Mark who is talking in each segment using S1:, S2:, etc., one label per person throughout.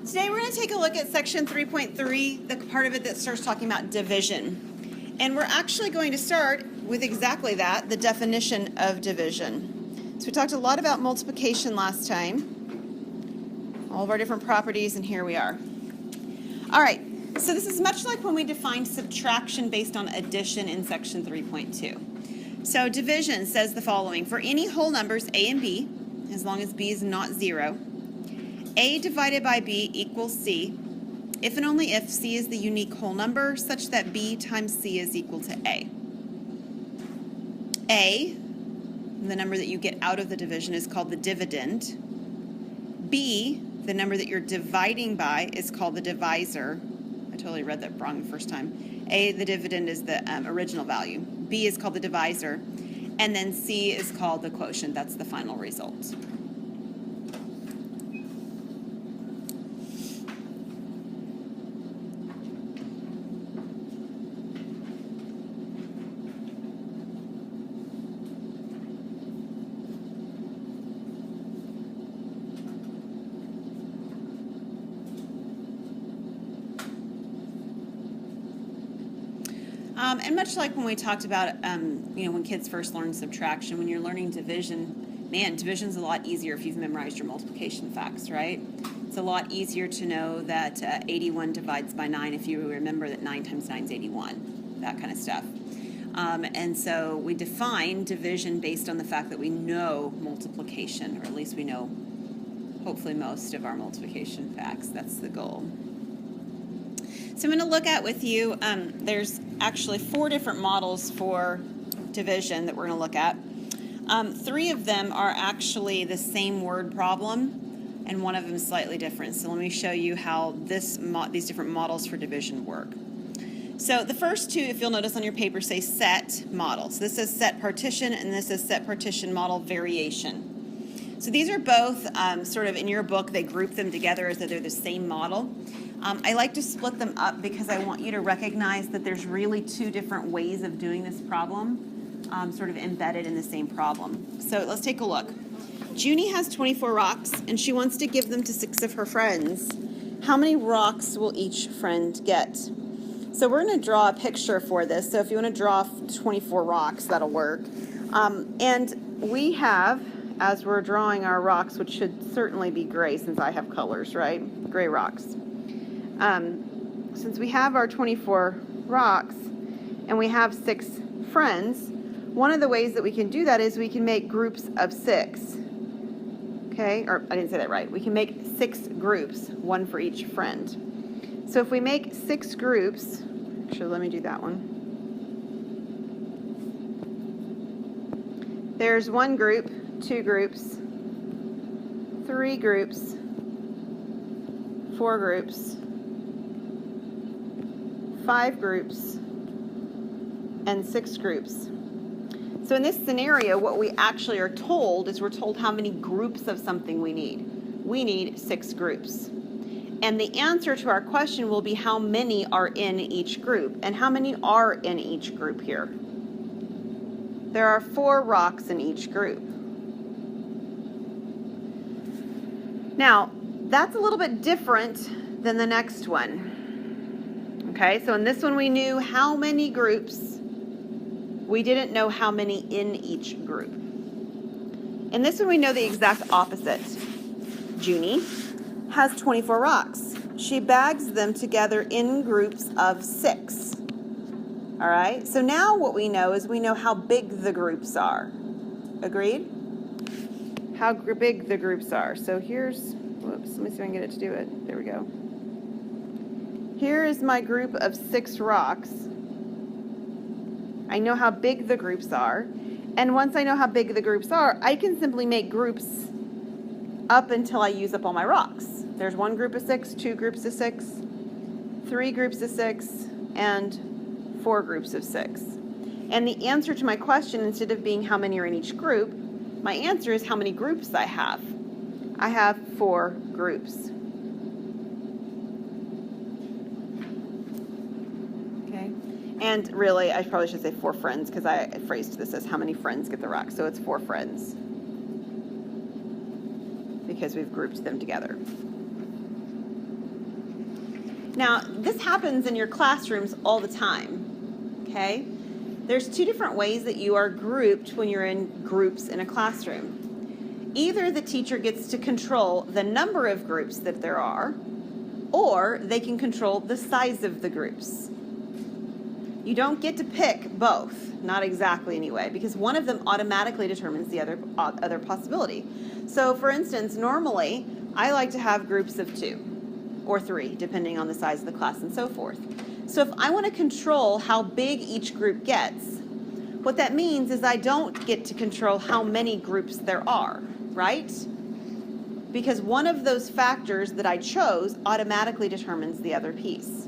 S1: Today we're going to take a look at section 3.3, the part of it that starts talking about division. And we're actually going to start with exactly that, the definition of division. So we talked a lot about multiplication last time, all of our different properties, and here we are. All right, so this is much like when we defined subtraction based on addition in section 3.2. So division says the following: for any whole numbers a and b, as long as b is not 0, a divided by b equals c, if and only if c is the unique whole number such that b times c is equal to a. A, the number that you get out of the division, is called the dividend. B, the number that you're dividing by, is called the divisor. I totally read that wrong the first time. A, the dividend, is the original value. B is called the divisor. And then C is called the quotient. That's the final result. And much like when we talked about, when kids first learn subtraction, when you're learning division, division's a lot easier if you've memorized your multiplication facts, right? It's a lot easier to know that 81 divides by 9 if you remember that 9 times 9 is 81, that kind of stuff. And so we define division based on the fact that we know multiplication, or at least we know, hopefully, most of our multiplication facts. That's the goal. So I'm going to look at with you, there's actually 4 different models for division that we're going to look at. 3 of them are actually the same word problem, and one of them is slightly different. So let me show you how these different models for division work. So the first 2, if you'll notice on your paper, say set model. So this is set partition, and this is set partition model variation. So these are both sort of in your book, they group them together as though they're the same model. I like to split them up because I want you to recognize that there's really 2 different ways of doing this problem, sort of embedded in the same problem. So let's take a look. Junie has 24 rocks, and she wants to give them to 6 of her friends. How many rocks will each friend get? So we're going to draw a picture for this. So if you want to draw 24 rocks, that'll work. And we have, as we're drawing our rocks, which should certainly be gray since I have colors, right? Gray rocks. Since we have our 24 rocks and we have 6 friends, one of the ways that we can do that is we can make groups of 6. Okay, or I didn't say that right. We can make 6 groups, 1 for each friend. So if we make 6 groups, actually let me do that one. There's 1 group, 2 groups, 3 groups, 4 groups, 5 groups, and 6 groups. So in this scenario, what we actually are told is we're told how many groups of something we need. We need 6 groups. And the answer to our question will be how many are in each group. And how many are in each group here? There are 4 rocks in each group. Now, that's a little bit different than the next one. Okay, so in this one we knew how many groups. We didn't know how many in each group. In this one we know the exact opposite. Junie has 24 rocks. She bags them together in groups of 6. All right, so now what we know is we know how big the groups are. Agreed? How big the groups are. So here's, whoops, let me see if I can get it to do it. There we go. Here is my group of 6 rocks. I know how big the groups are. And once I know how big the groups are, I can simply make groups up until I use up all my rocks. There's 1 group of 6, 2 groups of 6, 3 groups of 6, and 4 groups of 6. And the answer to my question, instead of being how many are in each group, my answer is how many groups I have. I have 4 groups. Okay, and really, I probably should say 4 friends because I phrased this as how many friends get the rock. So it's 4 friends because we've grouped them together. Now, this happens in your classrooms all the time, okay? There's two different ways that you are grouped when you're in groups in a classroom. Either the teacher gets to control the number of groups that there are, or they can control the size of the groups. You don't get to pick both, not exactly anyway, because one of them automatically determines the other possibility. So for instance, normally I like to have groups of 2 or 3, depending on the size of the class and so forth. So if I want to control how big each group gets, what that means is I don't get to control how many groups there are, right? Because one of those factors that I chose automatically determines the other piece.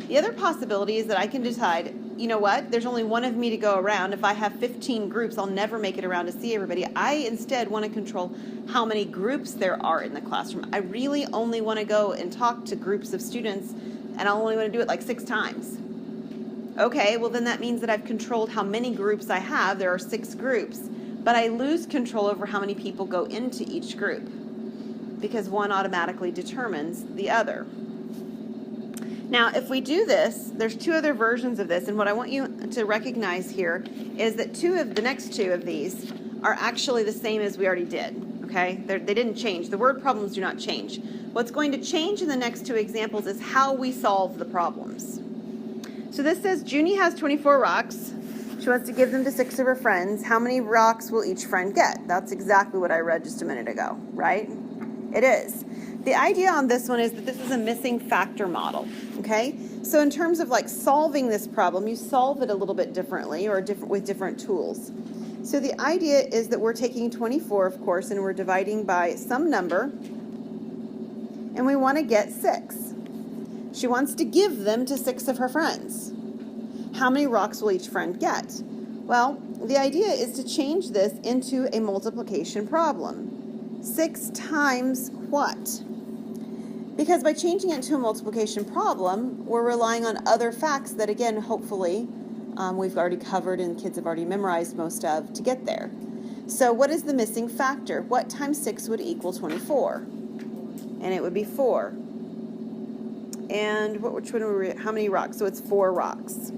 S1: The other possibility is that I can decide, you know what, there's only one of me to go around. If I have 15 groups, I'll never make it around to see everybody. I instead want to control how many groups there are in the classroom. I really only want to go and talk to groups of students, and I only want to do it like 6 times. Okay, well then that means that I've controlled how many groups I have. There are 6 groups, but I lose control over how many people go into each group because one automatically determines the other. Now, if we do this, there's 2 other versions of this, and what I want you to recognize here is that the next two of these are actually the same as we already did, okay? They didn't change. The word problems do not change. What's going to change in the next 2 examples is how we solve the problems. So this says Junie has 24 rocks. She wants to give them to 6 of her friends. How many rocks will each friend get? That's exactly what I read just a minute ago, right? It is. The idea on this one is that this is a missing factor model, okay? So in terms of like solving this problem, you solve it a little bit differently or with different tools. So the idea is that we're taking 24, of course, and we're dividing by some number, and we want to get 6. She wants to give them to 6 of her friends. How many rocks will each friend get? Well, the idea is to change this into a multiplication problem. 6 times what? Because by changing it to a multiplication problem, we're relying on other facts that, again, hopefully, we've already covered and kids have already memorized most of to get there. So what is the missing factor? What times 6 would equal 24? And it would be 4. And which one were we, how many rocks? So it's 4 rocks.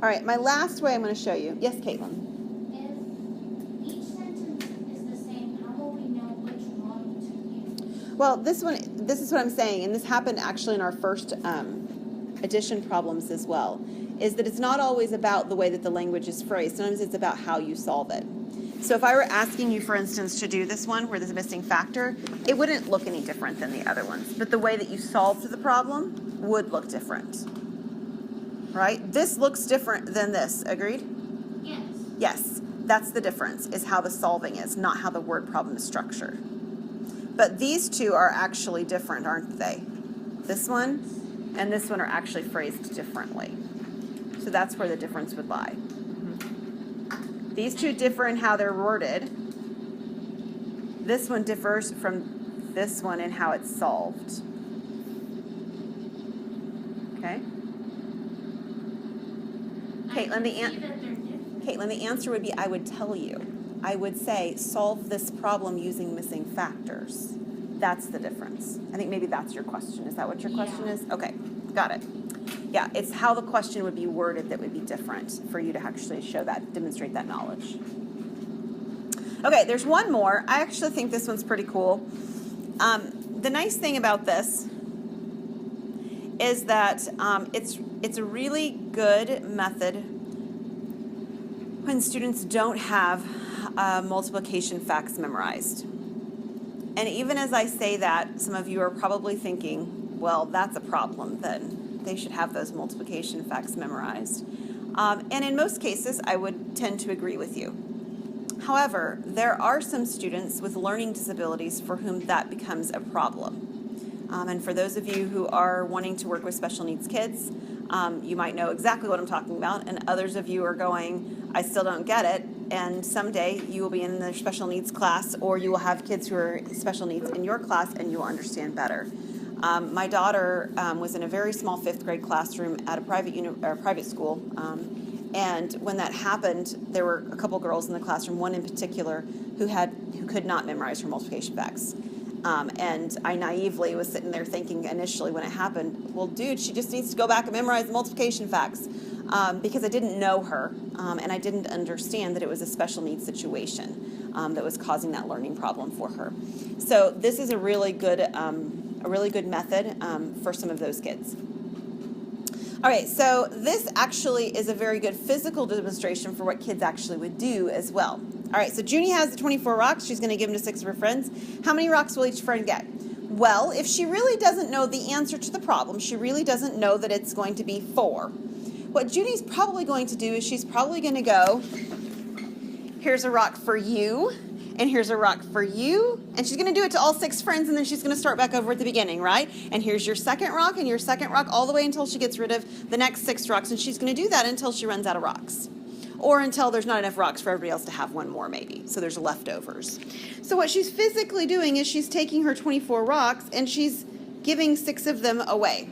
S1: All right, my last way I'm going to show you. Yes, Caitlin?
S2: If each sentence is the same, how will we know which model to use?
S1: Well, this is what I'm saying, and this happened actually in our first addition problems as well, is that it's not always about the way that the language is phrased. Sometimes it's about how you solve it. So if I were asking you, for instance, to do this one where there's a missing factor, it wouldn't look any different than the other ones. But the way that you solved the problem would look different. Right? This looks different than this. Agreed?
S2: Yes.
S1: Yes. That's the difference, is how the solving is, not how the word problem is structured. But these two are actually different, aren't they? This one and this one are actually phrased differently. So that's where the difference would lie. These two differ in how they're worded. This one differs from this one in how it's solved. Okay? Caitlin, the answer would be I would tell you. I would say solve this problem using missing factors. That's the difference. I think maybe that's your question. Is that what your question is? Okay, got it. Yeah, it's how the question would be worded that would be different for you to actually show that, demonstrate that knowledge. Okay, there's one more. I actually think this one's pretty cool. The nice thing about this is that it's a really good method when students don't have multiplication facts memorized. And even as I say that, some of you are probably thinking, well, that's a problem then. They should have those multiplication facts memorized. And in most cases, I would tend to agree with you. However, there are some students with learning disabilities for whom that becomes a problem. And for those of you who are wanting to work with special needs kids, you might know exactly what I'm talking about, and others of you are going, I still don't get it, and someday you will be in the special needs class, or you will have kids who are special needs in your class, and you will understand better. My daughter was in a very small 5th grade classroom at a private school, And when that happened, there were a couple girls in the classroom, one in particular, who could not memorize her multiplication facts. And I naively was sitting there thinking initially when it happened, well, dude, she just needs to go back and memorize the multiplication facts, because I didn't know her, and I didn't understand that it was a special needs situation that was causing that learning problem for her. So this is a really good method for some of those kids. All right, so this actually is a very good physical demonstration for what kids actually would do as well. All right, so Junie has the 24 rocks. She's going to give them to 6 of her friends. How many rocks will each friend get? Well, if she really doesn't know the answer to the problem, she really doesn't know that it's going to be 4. What Junie's probably going to do is she's probably going to go, here's a rock for you, and here's a rock for you, and she's going to do it to all 6 friends, and then she's going to start back over at the beginning, right? And here's your second rock, and your second rock, all the way until she gets rid of the next 6 rocks, and she's going to do that until she runs out of rocks. Or until there's not enough rocks for everybody else to have one more, maybe. So there's leftovers. So what she's physically doing is she's taking her 24 rocks, and she's giving 6 of them away.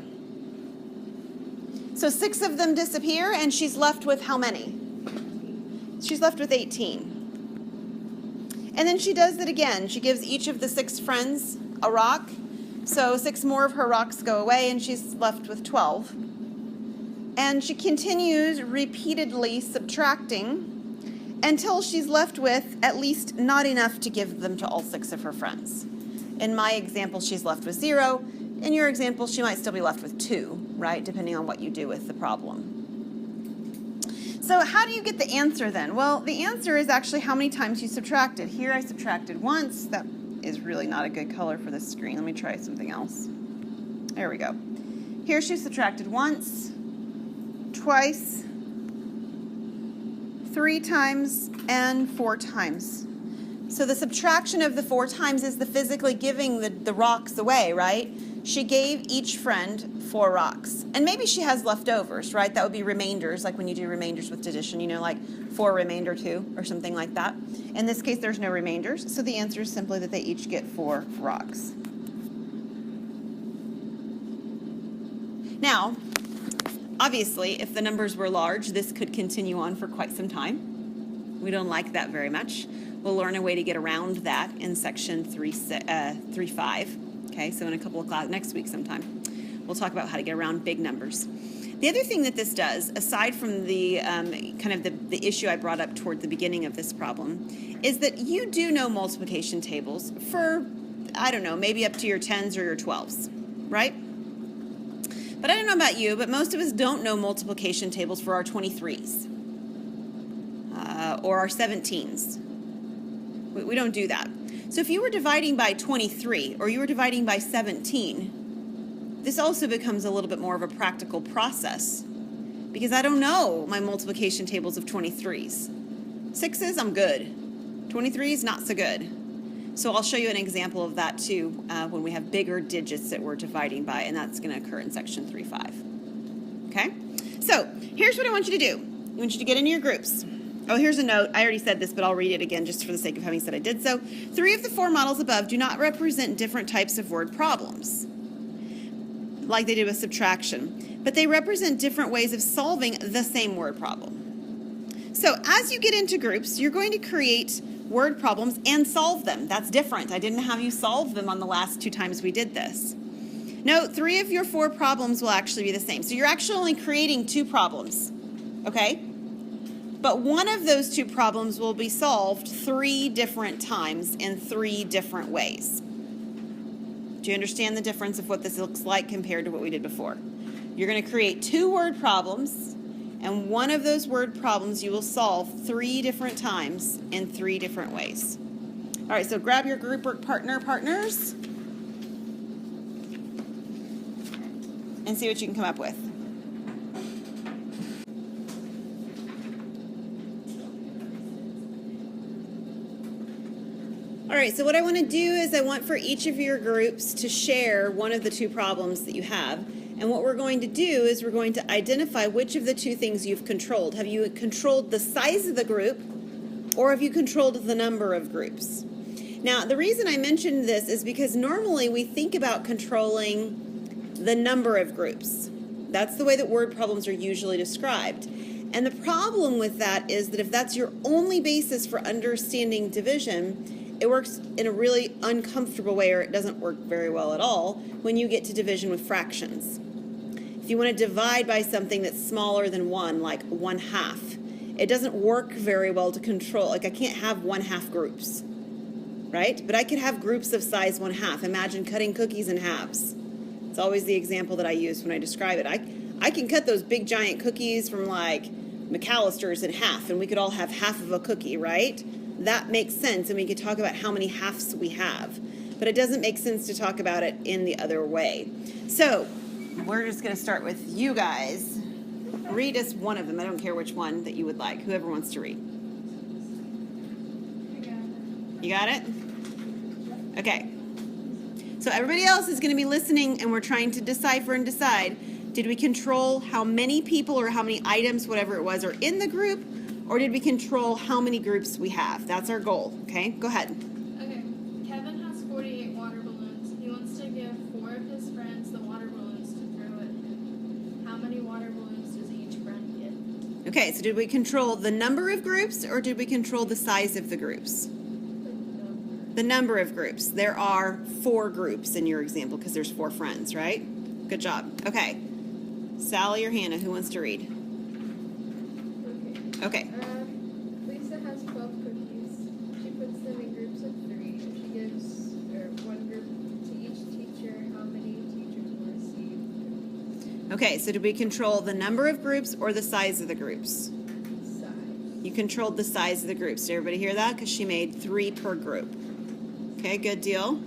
S1: So 6 of them disappear, and she's left with how many? She's left with 18. And then she does it again. She gives each of the 6 friends a rock. So 6 more of her rocks go away, and she's left with 12. And she continues repeatedly subtracting until she's left with at least not enough to give them to all 6 of her friends. In my example, she's left with 0. In your example, she might still be left with 2, right? Depending on what you do with the problem. So how do you get the answer then? Well, the answer is actually how many times you subtracted. Here I subtracted once. That is really not a good color for this screen. Let me try something else. There we go. Here she subtracted once, twice, 3 times, and 4 times. So the subtraction of the 4 times is the physically giving the rocks away, right? She gave each friend 4 rocks. And maybe she has leftovers, right? That would be remainders, like when you do remainders with addition, you know, like 4 remainder 2 or something like that. In this case, there's no remainders, so the answer is simply that they each get 4 rocks. Now, obviously, if the numbers were large, this could continue on for quite some time. We don't like that very much. We'll learn a way to get around that in section 3.5. Okay, so in a couple of classes next week sometime, we'll talk about how to get around big numbers. The other thing that this does, aside from the the issue I brought up toward the beginning of this problem, is that you do know multiplication tables for, I don't know, maybe up to your 10s or your 12s, right? But I don't know about you, but most of us don't know multiplication tables for our 23s or our 17s. We don't do that. So if you were dividing by 23 or you were dividing by 17, this also becomes a little bit more of a practical process because I don't know my multiplication tables of 23s. 6s, I'm good. 23s, not so good. So I'll show you an example of that too when we have bigger digits that we're dividing by, and that's going to occur in section 3.5. Okay? So here's what I want you to do. I want you to get into your groups. Oh, here's a note. I already said this, but I'll read it again just for the sake of having said I did so. 3 of the 4 models above do not represent different types of word problems, like they did with subtraction, but they represent different ways of solving the same word problem. So as you get into groups, you're going to create word problems and solve them. That's different. I didn't have you solve them on the last 2 times we did this. No, 3 of your 4 problems will actually be the same. So you're actually only creating 2 problems, okay? But one of those 2 problems will be solved 3 different times in 3 different ways. Do you understand the difference of what this looks like compared to what we did before? You're going to create 2 word problems, and one of those word problems you will solve 3 different times in 3 different ways. All right, so grab your group work partners, and see what you can come up with. All right, so what I want to do is I want for each of your groups to share one of the 2 problems that you have. And what we're going to do is we're going to identify which of the 2 things you've controlled. Have you controlled the size of the group, or have you controlled the number of groups? Now, the reason I mentioned this is because normally we think about controlling the number of groups. That's the way that word problems are usually described. And the problem with that is that if that's your only basis for understanding division, it works in a really uncomfortable way, or it doesn't work very well at all when you get to division with fractions. If you want to divide by something that's smaller than 1, like 1/2, it doesn't work very well to control. Like I can't have 1/2 groups, right? But I could have groups of size 1/2. Imagine cutting cookies in halves. It's always the example that I use when I describe it. I can cut those big giant cookies from like McAllister's in half, and we could all have half of a cookie, right? That makes sense, and we could talk about how many halves we have. But it doesn't make sense to talk about it in the other way. So we're just going to start with you guys. Read us one of them. I don't care which one that you would like. Whoever wants to read. You got it? Okay. So everybody else is going to be listening, and we're trying to decipher and decide, did we control how many people or how many items, whatever it was, are in the group, or did we control how many groups we have? That's our goal, okay? Go ahead.
S3: Okay. Kevin has 48 water balloons. He wants to give 4 of his friends the water balloons to throw at him. How many water balloons does each friend get?
S1: Okay, so did we control the number of groups, or did we control the size of the groups? The number of groups. There are 4 groups in your example because there's 4 friends, right? Good job. Okay. Sally or Hannah, who wants to read? Okay.
S4: Lisa has 12 cookies. She puts them in groups of 3. She gives one group to each teacher. How many teachers will receive?
S1: Okay, so did we control the number of groups or the size of the groups?
S4: Size.
S1: You controlled the size of the groups. Did everybody hear that? Because she made 3 per group. Okay, good deal.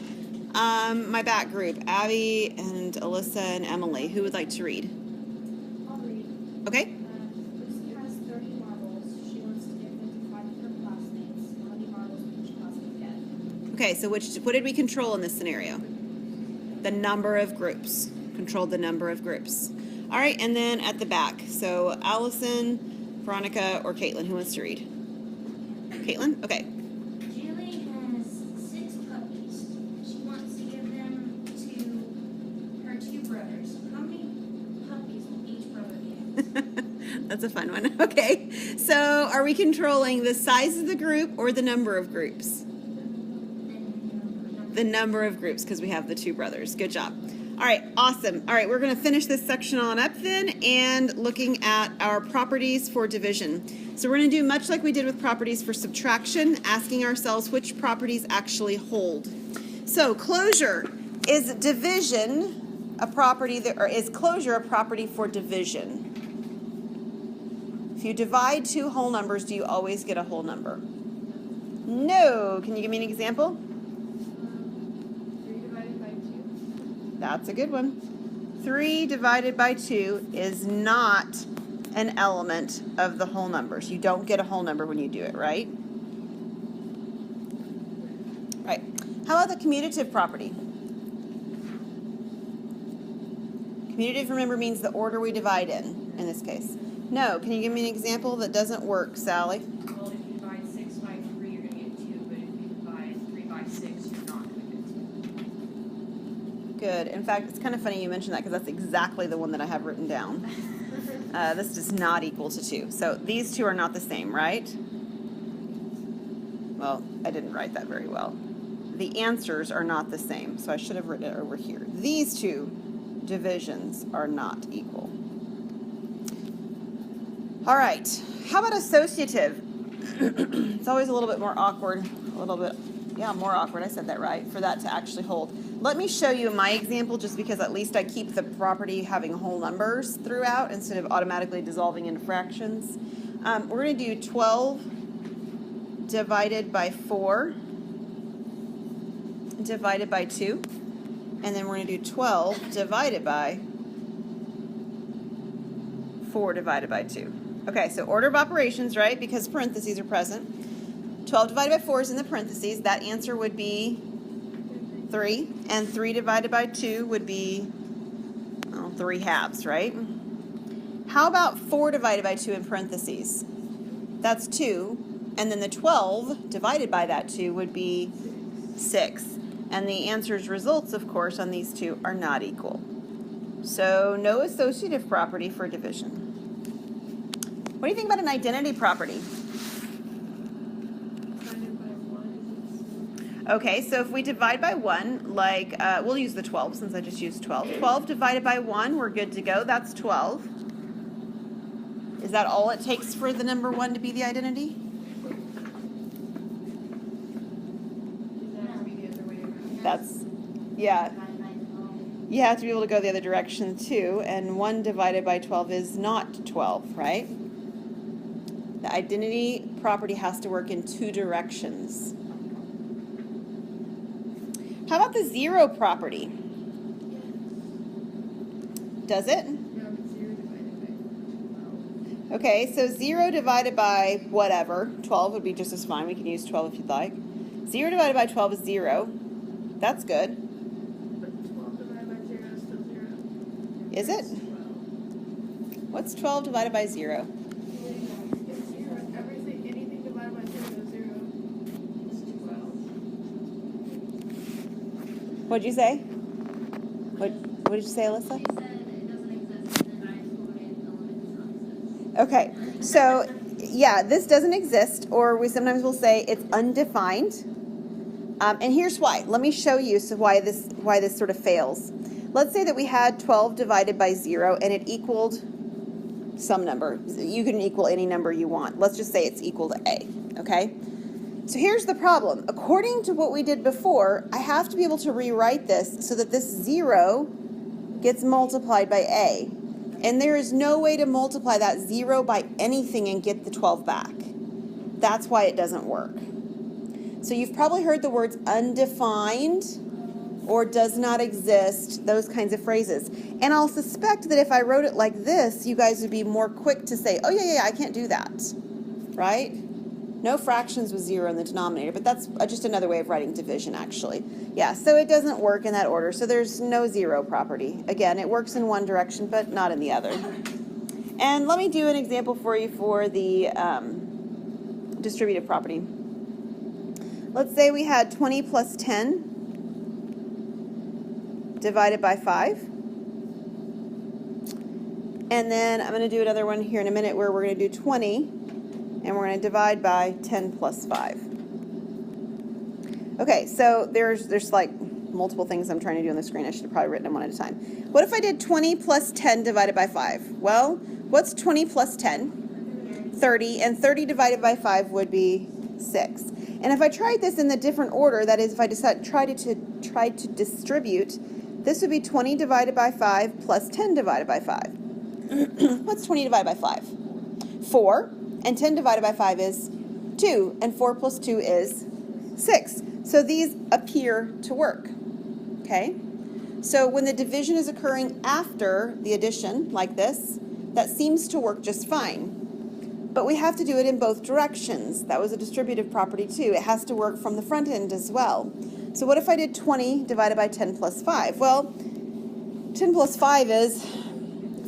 S1: My back group, Abby and Alyssa and Emily. Who would like to read?
S2: I'll read.
S1: Okay.
S2: Lucy has 30 marbles. She wants to give 55 to her classmates. How many marbles will each classmate get?
S1: Okay, so what did we control in this scenario? The number of groups. Controlled the number of groups. All right, and then at the back. So Allison, Veronica, or Caitlin, who wants to read? Caitlin? Okay.
S2: Julie has 6 puppies. She wants to give them to her 2 brothers. How many puppies will each brother get?
S1: That's a fun one. Okay, so are we controlling the size of the group or the number of groups? The number of groups, because we have the 2 brothers. Good job. All right, awesome. All right, we're going to finish this section on up then and looking at our properties for division. So we're going to do much like we did with properties for subtraction, asking ourselves which properties actually hold. So closure, is division a property that, or is closure a property for division? If you divide 2 whole numbers, do you always get a whole number? No. Can you give me an example?
S4: 3 divided by 2.
S1: That's a good one. 3 divided by 2 is not an element of the whole numbers. You don't get a whole number when you do it, right? Right. How about the commutative property? Commutative, remember, means the order we divide in this case. No. Can you give me an example that doesn't work, Sally?
S5: Well, if you divide 6 by 3, you're going to get 2, but if you divide 3 by 6, you're not going to get 2.
S1: Good. In fact, it's kind of funny you mentioned that because that's exactly the one that I have written down. This does not equal to 2. So these 2 are not the same, right? Well, I didn't write that very well. The answers are not the same, so I should have written it over here. These 2 divisions are not equal. All right. How about associative? It's always a little bit more awkward, more awkward, I said that right, for that to actually hold. Let me show you my example just because at least I keep the property having whole numbers throughout instead of automatically dissolving into fractions. We're going to do 12 divided by 4 divided by 2. And then we're going to do 12 divided by 4 divided by 2. Okay, so order of operations, right, because parentheses are present. 12 divided by 4 is in the parentheses. That answer would be 3. And 3 divided by 2 would be 3 halves, right? How about 4 divided by 2 in parentheses? That's 2. And then the 12 divided by that 2 would be 6. And the answer's results, of course, on these 2 are not equal. So no associative property for division. What do you think about an identity property?
S4: Divided by 1
S1: Okay, so if we divide by 1, like, we'll use the 12 since I just used 12. 12 divided by 1, we're good to go. That's 12. Is that all it takes for the number 1 to be the identity?
S5: Does that have to be the other way around?
S1: That's, yeah. You have to be able to go the other direction too, and 1 divided by 12 is not 12, right? The identity property has to work in 2 directions. How about the 0 property? Does it?
S4: No, it's 0 divided by 12.
S1: Okay, so 0 divided by whatever, 12 would be just as fine. We can use 12 if you'd like. 0 divided by 12 is 0. That's good.
S4: But 12 divided by 0 is still 0.
S1: Is it?
S4: It's 12.
S1: What's 12 divided by 0?
S4: It's 0. Everything, anything divided by 0 is 0.
S5: It's 12.
S1: What'd you say? What did you say, Alyssa?
S2: She said it doesn't exist, and then I quoted the limit does not exist.
S1: Okay, so yeah, this doesn't exist, or we sometimes will say it's undefined. And here's why. Let me show you why this sort of fails. Let's say that we had 12 divided by 0 and it equaled some number. You can equal any number you want. Let's just say it's equal to A, okay? So here's the problem. According to what we did before, I have to be able to rewrite this so that this 0 gets multiplied by A. And there is no way to multiply that 0 by anything and get the 12 back. That's why it doesn't work. So you've probably heard the words undefined or does not exist, those kinds of phrases. And I'll suspect that if I wrote it like this, you guys would be more quick to say, oh yeah, I can't do that, right? No fractions with 0 in the denominator, but that's just another way of writing division, actually. Yeah, so it doesn't work in that order, so there's no 0 property. Again, it works in one direction, but not in the other. And let me do an example for you for the distributive property. Let's say we had 20 plus 10 divided by 5. And then I'm going to do another one here in a minute where we're going to do 20, and we're going to divide by 10 plus 5. Okay, so there's like multiple things I'm trying to do on the screen. I should have probably written them one at a time. What if I did 20 plus 10 divided by 5? Well, what's 20 plus 10? 30, and 30 divided by 5 would be 6. And if I tried this in the different order, that is, if I tried to distribute, this would be 20 divided by 5 plus 10 divided by 5. What's 20 divided by 5? 4. And 10 divided by 5 is 2. And 4 plus 2 is 6. So these appear to work. Okay? So when the division is occurring after the addition, like this, that seems to work just fine. But we have to do it in both directions. That was a distributive property too. It has to work from the front end as well. So what if I did 20 divided by 10 plus 5? Well, 10 plus 5 is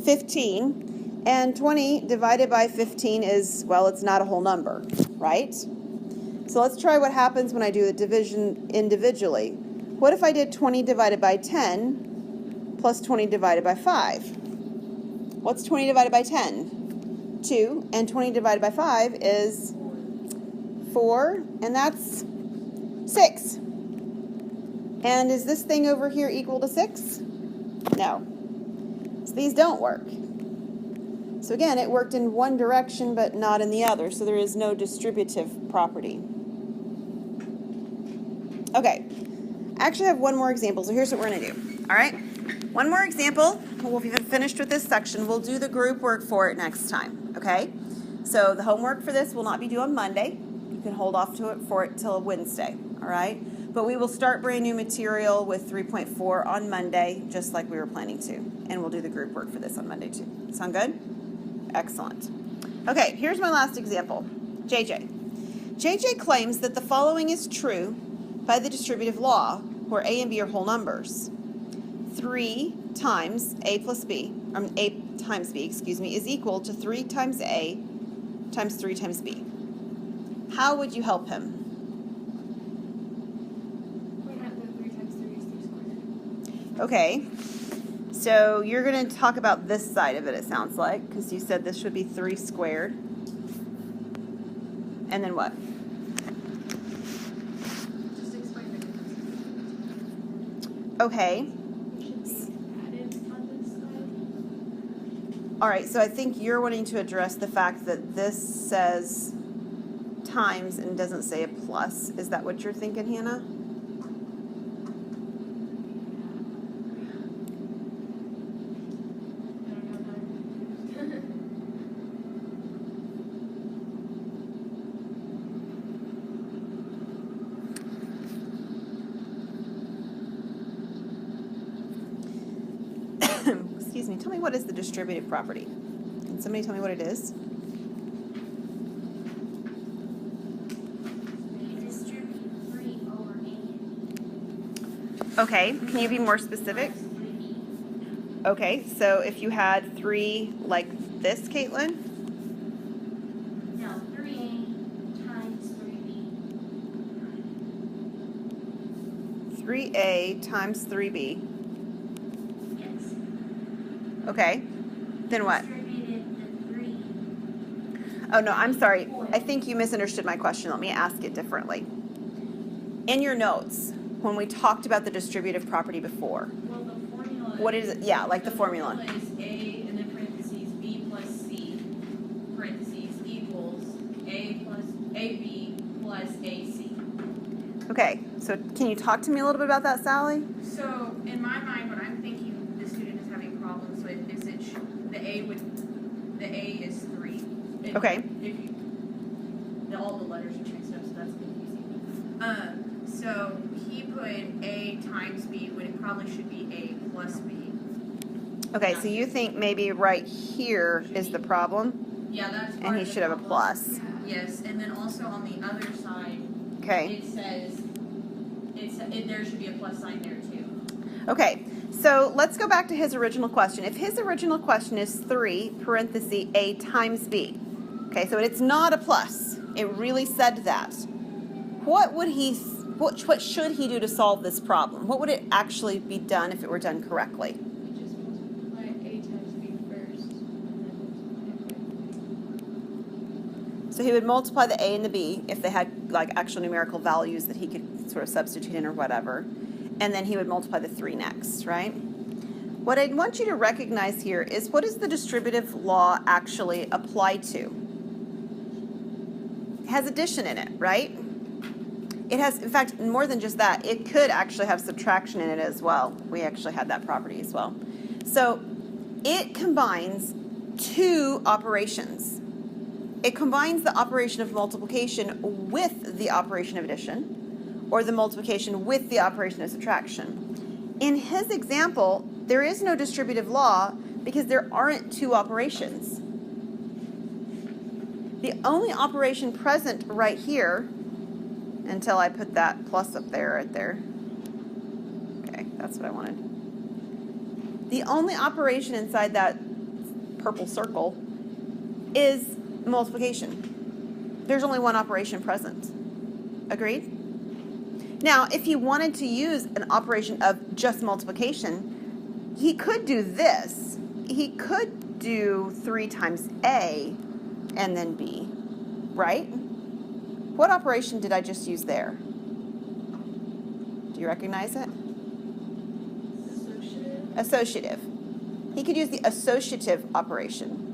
S1: 15. And 20 divided by 15 is, well, it's not a whole number, right? So let's try what happens when I do the division individually. What if I did 20 divided by 10 plus 20 divided by 5? What's 20 divided by 10? 2, and 20 divided by 5 is 4, and that's 6. And is this thing over here equal to 6? No. So these don't work. So again, it worked in one direction but not in the other, so there is no distributive property. Okay, I actually have one more example, so here's what we're going to do. All right, one more example. We'll be finished with this section. We'll do the group work for it next time, okay? So the homework for this will not be due on Monday. You can hold off for it till Wednesday, all right? But we will start brand new material with 3.4 on Monday, just like we were planning to. And we'll do the group work for this on Monday too. Sound good? Excellent. Okay, here's my last example. JJ. JJ claims that the following is true by the distributive law, where A and B are whole numbers. 3 times A plus B, A times B, is equal to 3 times A times 3 times B. How would you help him?
S5: Point out that 3 times 3 is 3 squared.
S1: Okay, so you're going to talk about this side of it, it sounds like, because you said this should be 3 squared. And then what?
S4: Just explain the difference.
S1: Okay.
S3: Should be added on this side.
S1: All right, so I think you're wanting to address the fact that this says times and doesn't say a plus. Is that what you're thinking, Hannah?
S4: I don't know how.
S1: Excuse me. Tell me, what is the distributive property? Can somebody tell me what it is?
S2: You distribute 3 over A.
S1: Okay, can you be more specific?
S2: Plus 3B.
S1: Okay, so if you had 3 like this, Caitlin?
S2: No, 3A times 3B.
S1: 3A times 3B.
S2: Yes.
S1: Okay, then what?
S2: Distributed the 3.
S1: Oh, no, I'm sorry. I think you misunderstood my question. Let me ask it differently. In your notes, when we talked about the distributive property before,
S5: Well, the formula.
S1: what is it? Yeah, like the formula.
S5: The formula is A and then parentheses B plus C, parentheses equals AB plus AC.
S1: Okay, so can you talk to me a little bit about that, Sally?
S5: So in my mind, when I'm thinking the student is having problems with, is it the A is 3.
S1: Okay.
S5: If you, all the letters are mixed up, so that's confusing. So he put A times B when it probably should be A plus B.
S1: Okay, so you think maybe right here is the problem,
S5: Yeah, that's part
S1: and he
S5: of the
S1: should have a
S5: problem.
S1: plus.
S5: Yes, and then also on the other side,
S1: Okay.
S5: it says there should be a plus sign there too.
S1: Okay, so let's go back to his original question. If his original question is 3 parenthesis A times B, okay, so it's not a plus. It really said that. What should he do to solve this problem? What would it actually be done if it were done correctly?
S4: You just multiply A times B first, and then multiply.
S1: So he would multiply the A and the B if they had like actual numerical values that he could sort of substitute in or whatever. And then he would multiply the 3 next, right? What I want you to recognize here is, what does the distributive law actually apply to? It has addition in it, right? It has, in fact, more than just that, it could actually have subtraction in it as well. We actually had that property as well. So it combines 2 operations. It combines the operation of multiplication with the operation of addition, or the multiplication with the operation of subtraction. In his example, there is no distributive law because there aren't 2 operations. The only operation present right here, until I put that plus up there, right there. Okay, that's what I wanted. The only operation inside that purple circle is multiplication. There's only 1 operation present. Agreed? Now, if he wanted to use an operation of just multiplication, he could do this. He could do 3 times A and then B, right? What operation did I just use there? Do you recognize it? Associative. He could use the associative operation.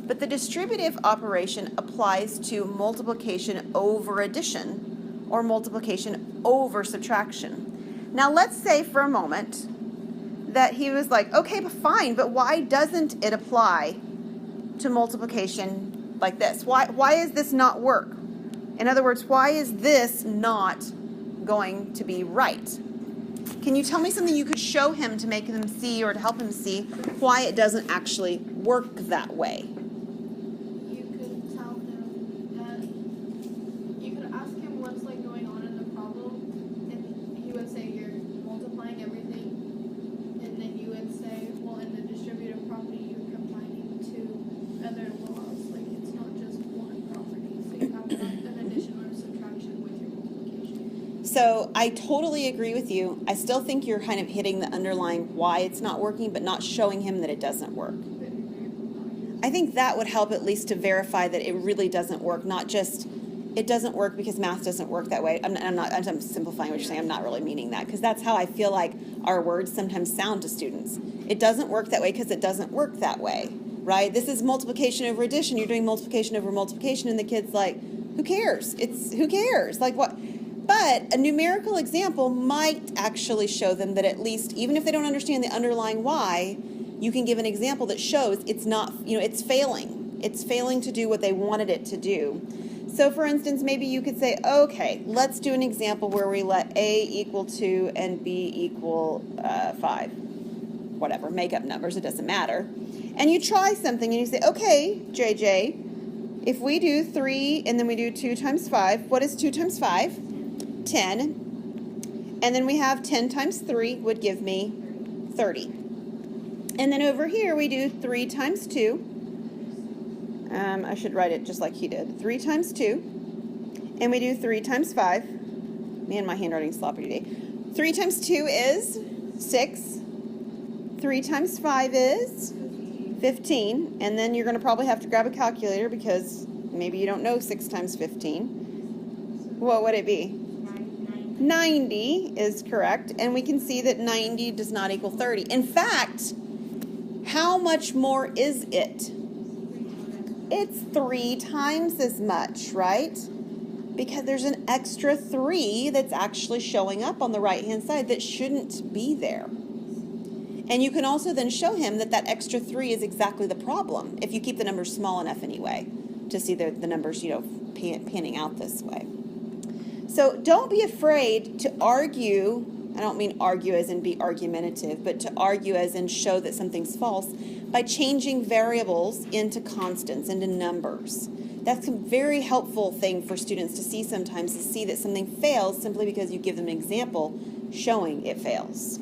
S1: But the distributive operation applies to multiplication over addition or multiplication over subtraction. Now let's say for a moment that he was like, okay, but fine, but why doesn't it apply to multiplication like this? Why does this not work? In other words, why is this not going to be right? Can you tell me something you could show him to make him see or to help him see why it doesn't actually work that way?
S3: You could tell him that, you could ask him what's like going on in the problem, and he would say you're multiplying everything, and then you would say, well, in the distributive property, you're combining 2 other laws, like it's not just 1 property, so you have an addition or subtraction with your multiplication.
S1: So I totally agree with you. I still think you're kind of hitting the underlying why it's not working, but not showing him that it doesn't work. I think that would help at least to verify that it really doesn't work, not just it doesn't work because math doesn't work that way. I'm simplifying what you're saying. I'm not really meaning that, because that's how I feel like our words sometimes sound to students. It doesn't work that way because it doesn't work that way, right? This is multiplication over addition. You're doing multiplication over multiplication, and the kid's like, who cares? Who cares? Like what? But a numerical example might actually show them that at least, even if they don't understand the underlying why, you can give an example that shows it's not, it's failing. It's failing to do what they wanted it to do. So for instance, maybe you could say, okay, let's do an example where we let A equal 2 and B equal 5. Whatever, make up numbers, it doesn't matter. And you try something and you say, okay, JJ, if we do 3 and then we do 2 times 5, what is 2 times 5? 10. And then we have 10 times 3 would give me 30. And then over here we do 3 times 2. I should write it just like he did. 3 times 2. And we do 3 times 5. Man, my handwriting's sloppy today. 3 times 2 is 6. 3 times 5 is 15. And then you're going to probably have to grab a calculator because maybe you don't know 6 times 15. What would it be? 90 is correct. And we can see that 90 does not equal 30. In fact, how much more is it? It's 3 times as much, right? Because there's an extra 3 that's actually showing up on the right-hand side that shouldn't be there. And you can also then show him that that extra 3 is exactly the problem, if you keep the numbers small enough anyway, to see the numbers, panning out this way. So don't be afraid to argue. I don't mean argue as in be argumentative, but to argue as in show that something's false by changing variables into constants, into numbers. That's a very helpful thing for students to see sometimes, to see that something fails simply because you give them an example showing it fails.